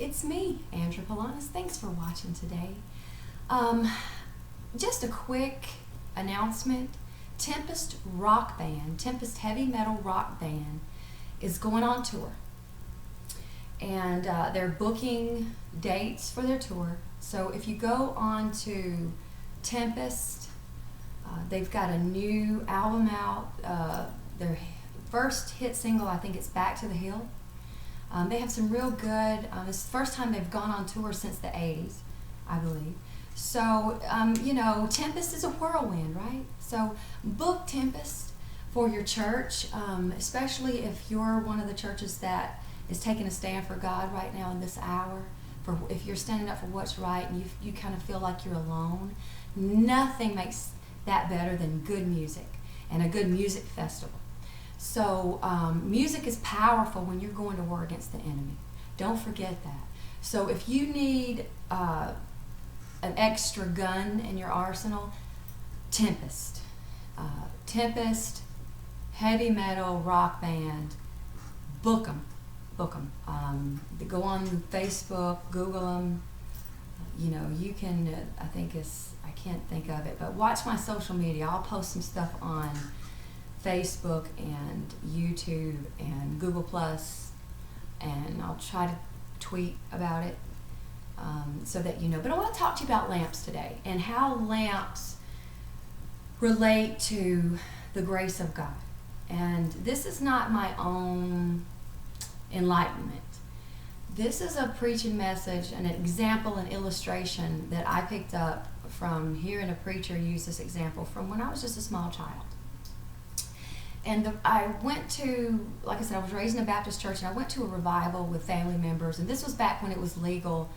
it's me, Andra P'Lonas. Thanks for watching today. Just a quick announcement. Tempest rock band, Tempest heavy metal rock band is going on tour. And they're booking dates for their tour. So if you go on to Tempest, they've got a new album out. Their first hit single, I think it's Back to the Hill. They have some real good, it's the first time they've gone on tour since the 80s, I believe. So, Tempest is a whirlwind, right? So book Tempest for your church, especially if you're one of the churches that is taking a stand for God right now in this hour. If you're standing up for what's right and you kind of feel like you're alone, nothing makes that better than good music and a good music festival. So music is powerful when you're going to war against the enemy. Don't forget that. So if you need an extra gun in your arsenal, Tempest. Tempest, heavy metal, rock band, book them. Go on Facebook, Google them. You can, I can't think of it, but watch my social media. I'll post some stuff on Facebook and YouTube and Google Plus, and I'll try to tweet about it so that you know. But I want to talk to you about lamps today and how lamps relate to the grace of God. And this is not my own enlightenment. This is a preaching message, an example, an illustration that I picked up from hearing a preacher use this example from when I was just a small child. And I went to, like I said, I was raised in a Baptist church, and I went to a revival with family members, and this was back when it was legal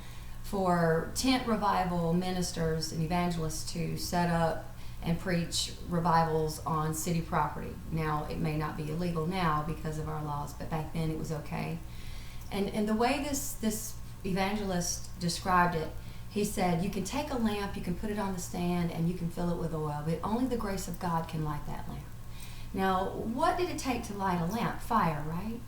for tent revival ministers and evangelists to set up and preach revivals on city property. Now, it may not be illegal now because of our laws, but back then it was okay. And the way this evangelist described it, he said, you can take a lamp, you can put it on the stand, and you can fill it with oil, but only the grace of God can light that lamp. Now, what did it take to light a lamp? Fire, right?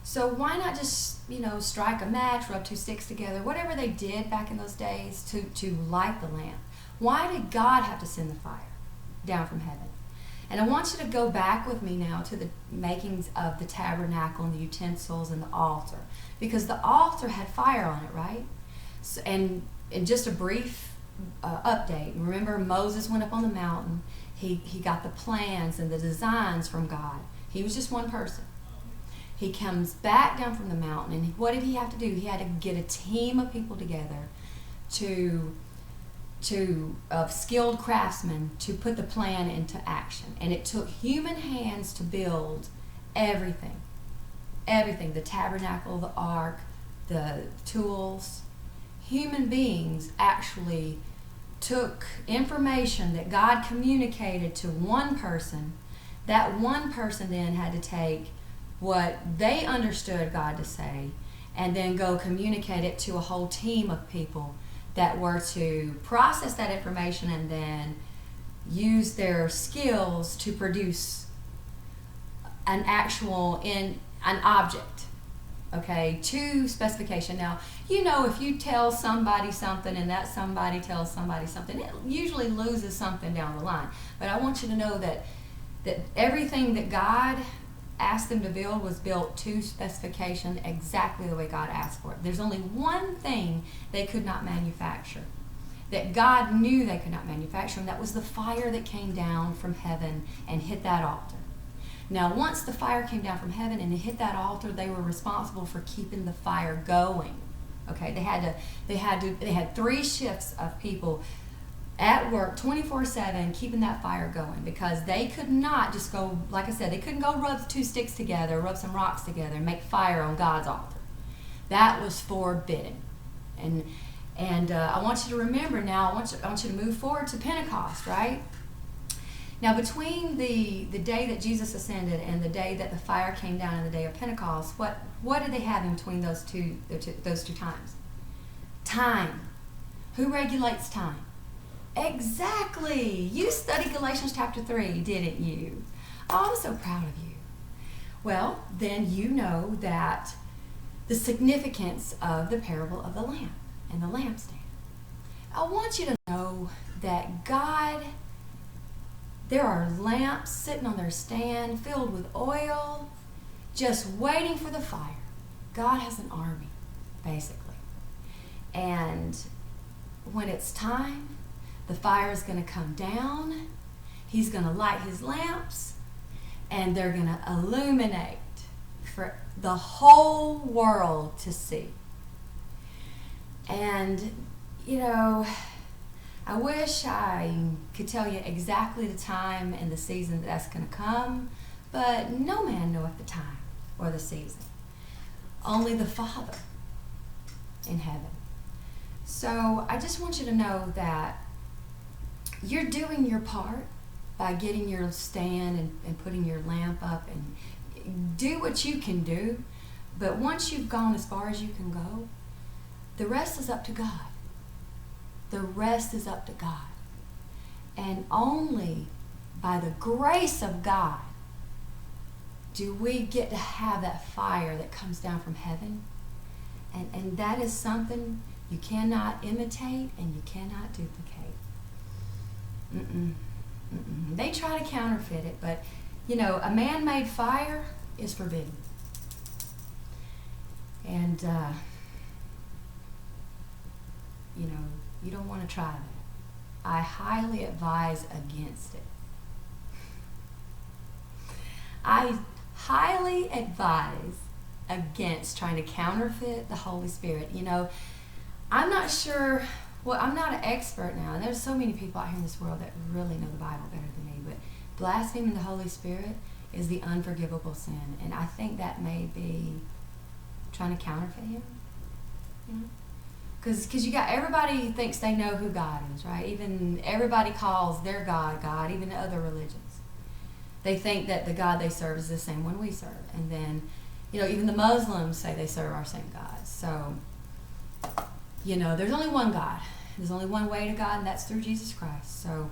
So why not just, strike a match, rub two sticks together, whatever they did back in those days to light the lamp? Why did God have to send the fire down from heaven? And I want you to go back with me now to the makings of the tabernacle and the utensils and the altar, because the altar had fire on it, right? So, and just a brief update. Remember, Moses went up on the mountain. He got the plans and the designs from God. He was just one person. He comes back down from the mountain, and what did he have to do? He had to get a team of people together of skilled craftsmen to put the plan into action. And it took human hands to build everything. Everything, the tabernacle, the ark, the tools. Human beings actually took information that God communicated to one person. That one person then had to take what they understood God to say and then go communicate it to a whole team of people that were to process that information and then use their skills to produce an object, okay, to specification. Now, if you tell somebody something and that somebody tells somebody something, it usually loses something down the line. But I want you to know that everything that God asked them to build was built to specification exactly the way God asked for it. There's only one thing they could not manufacture that God knew they could not manufacture, and that was the fire that came down from heaven and hit that altar. Now, once the fire came down from heaven and it hit that altar, they were responsible for keeping the fire going. Okay, they had 3 shifts of people at work 24/7 keeping that fire going, because they could not just go, like I said, they couldn't go rub 2 sticks together, rub some rocks together and make fire on God's altar. That was forbidden. And I want you to remember now, I want you to move forward to Pentecost, right? Now, between the day that Jesus ascended and the day that the fire came down in the day of Pentecost, what did they have in between those two times? Time. Who regulates time? Exactly. You studied Galatians chapter 3, didn't you? Oh, I'm so proud of you. Well, then you know that the significance of the parable of the lamp and the lampstand. I want you to know that God, there are lamps sitting on their stand filled with oil, just waiting for the fire. God has an army, basically. And when it's time, the fire is going to come down. He's going to light his lamps, and they're going to illuminate for the whole world to see. And, you know, I wish I could tell you exactly the time and the season that's going to come, but no man knoweth the time or the season. Only the Father in heaven. So I just want you to know that you're doing your part by getting your stand and putting your lamp up, and do what you can do. But once you've gone as far as you can go, the rest is up to God. The rest is up to God. And only by the grace of God do we get to have that fire that comes down from heaven. And that is something you cannot imitate and you cannot duplicate. They try to counterfeit it, but, you know, a man-made fire is forbidden. And, you know, you don't want to try that. I highly advise against it. I highly advise against trying to counterfeit the Holy Spirit. You know, I'm not sure, well, I'm not an expert now, and there's so many people out here in this world that really know the Bible better than me, but blaspheming the Holy Spirit is the unforgivable sin, and I think that may be trying to counterfeit him, you know? Because you got, everybody thinks they know who God is, right? Even everybody calls their God, God, even the other religions. They think that the God they serve is the same one we serve. And then, you know, even the Muslims say they serve our same God. So, you know, there's only one God. There's only one way to God, and that's through Jesus Christ. So,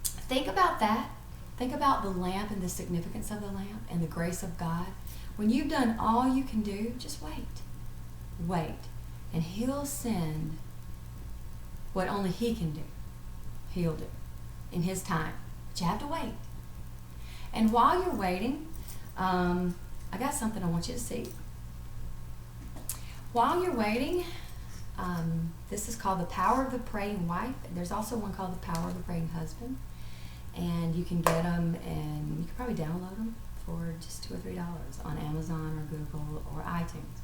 think about that. Think about the lamp and the significance of the lamp and the grace of God. When you've done all you can do, just wait. Wait. And he'll send what only he can do. He'll do in his time. But you have to wait. And while you're waiting, I got something I want you to see. While you're waiting, this is called The Power of the Praying Wife. There's also one called The Power of the Praying Husband. And you can get them, and you can probably download them for just $2 or $3 on Amazon or Google or iTunes.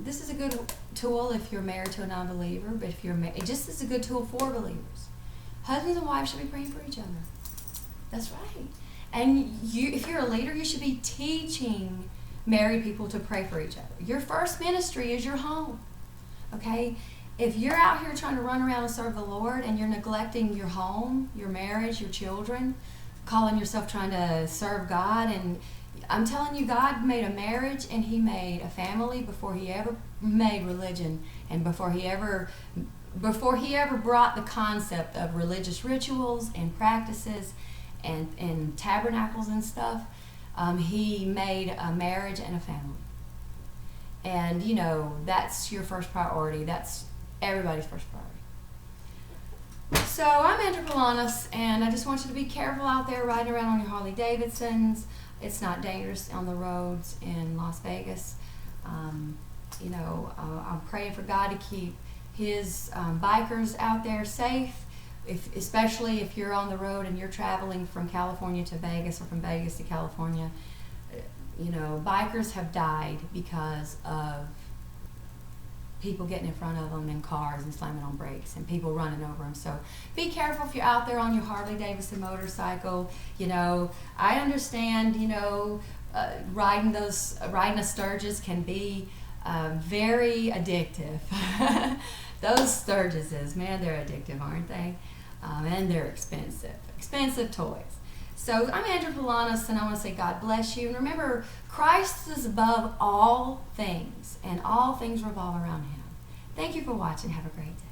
This is a good tool if you're married to a non-believer, but if you're it just is a good tool for believers. Husbands and wives should be praying for each other. That's right. And you, if you're a leader, you should be teaching married people to pray for each other. Your first ministry is your home. Okay? If you're out here trying to run around and serve the Lord and you're neglecting your home, your marriage, your children, calling yourself trying to serve God, and I'm telling you, God made a marriage and he made a family before he ever made religion, and before he ever brought the concept of religious rituals and practices and tabernacles and stuff. He made a marriage and a family. And, you know, that's your first priority. That's everybody's first priority. So I'm Andra P'Lonas, and I just want you to be careful out there riding around on your Harley Davidsons. It's not dangerous on the roads in Las Vegas. You know, I'm praying for God to keep his bikers out there safe, especially if you're on the road and you're traveling from California to Vegas or from Vegas to California. You know, bikers have died because of people getting in front of them in cars and slamming on brakes and people running over them. So be careful if you're out there on your Harley Davidson motorcycle. You know, I understand, you know, riding a Sturgis can be very addictive. Those Sturgises, man, they're addictive, aren't they? And they're expensive. Expensive toys. So I'm Andra P'Lonas, and I want to say God bless you. And remember, Christ is above all things, and all things revolve around him. Thank you for watching. Have a great day.